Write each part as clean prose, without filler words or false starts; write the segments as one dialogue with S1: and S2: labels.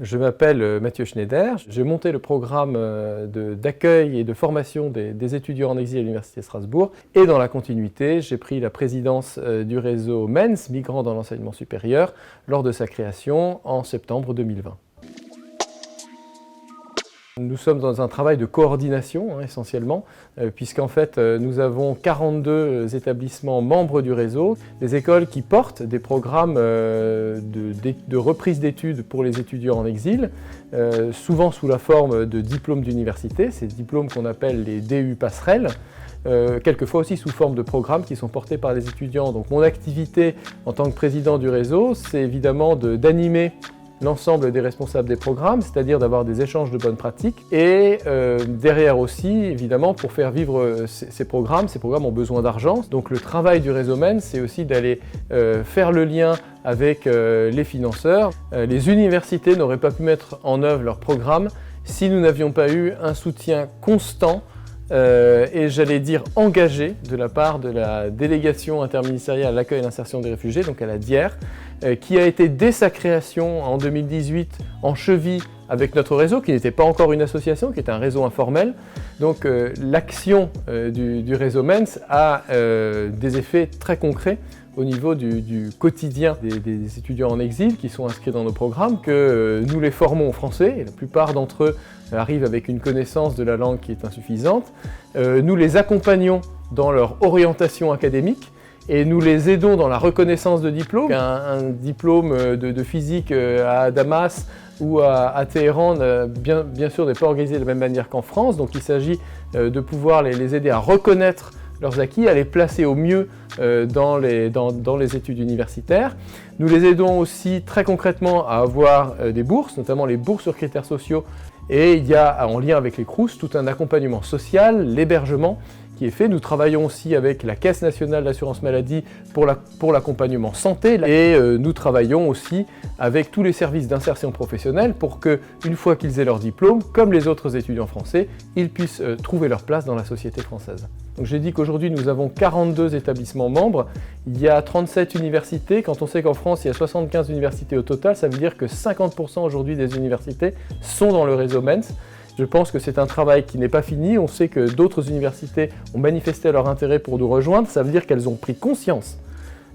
S1: Je m'appelle Mathieu Schneider, j'ai monté le programme d'accueil et de formation des étudiants en exil à l'Université de Strasbourg et dans la continuité, j'ai pris la présidence du réseau MENS, Migrants dans l'enseignement supérieur, lors de sa création en septembre 2020. Nous sommes dans un travail de coordination essentiellement, puisqu'en fait nous avons 42 établissements membres du réseau, des écoles qui portent des programmes de reprise d'études pour les étudiants en exil, souvent sous la forme de diplômes d'université, ces diplômes qu'on appelle les DU passerelles, quelquefois aussi sous forme de programmes qui sont portés par les étudiants. Donc mon activité en tant que président du réseau, c'est évidemment d'animer l'ensemble des responsables des programmes, c'est-à-dire d'avoir des échanges de bonnes pratiques et derrière aussi, évidemment, pour faire vivre ces programmes ont besoin d'argent. Donc le travail du réseau MENS, c'est aussi d'aller faire le lien avec les financeurs. Les universités n'auraient pas pu mettre en œuvre leurs programmes si nous n'avions pas eu un soutien constant et j'allais dire engagé de la part de la délégation interministérielle à l'accueil et l'insertion des réfugiés, donc à la DIER, qui a été dès sa création en 2018 en cheville avec notre réseau, qui n'était pas encore une association, qui était un réseau informel. Donc l'action du réseau MENS a des effets très concrets au niveau du quotidien des étudiants en exil qui sont inscrits dans nos programmes, que nous les formons en français, et la plupart d'entre eux arrivent avec une connaissance de la langue qui est insuffisante. Nous les accompagnons dans leur orientation académique et nous les aidons dans la reconnaissance de diplômes. Un diplôme de physique à Damas ou à Téhéran, bien sûr, n'est pas organisé de la même manière qu'en France, donc il s'agit de pouvoir les aider à reconnaître leurs acquis, à les placer au mieux dans les études universitaires. Nous les aidons aussi très concrètement à avoir des bourses, notamment les bourses sur critères sociaux, et il y a en lien avec les Crous tout un accompagnement social, l'hébergement qui est fait. Nous travaillons aussi avec la Caisse nationale d'assurance maladie pour l'accompagnement santé et nous travaillons aussi avec tous les services d'insertion professionnelle pour que, une fois qu'ils aient leur diplôme, comme les autres étudiants français, ils puissent trouver leur place dans la société française. Donc j'ai dit qu'aujourd'hui nous avons 42 établissements membres, il y a 37 universités. Quand on sait qu'en France il y a 75 universités au total, ça veut dire que 50% aujourd'hui des universités sont dans le réseau MENS. Je pense que c'est un travail qui n'est pas fini. On sait que d'autres universités ont manifesté leur intérêt pour nous rejoindre. Ça veut dire qu'elles ont pris conscience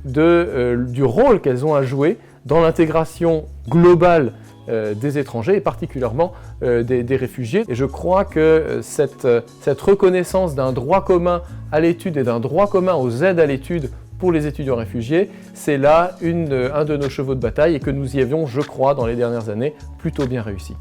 S1: du rôle qu'elles ont à jouer dans l'intégration globale des étrangers et particulièrement des réfugiés. Et je crois que cette reconnaissance d'un droit commun à l'étude et d'un droit commun aux aides à l'étude pour les étudiants réfugiés, c'est là un de nos chevaux de bataille et que nous y avions, je crois, dans les dernières années, plutôt bien réussi.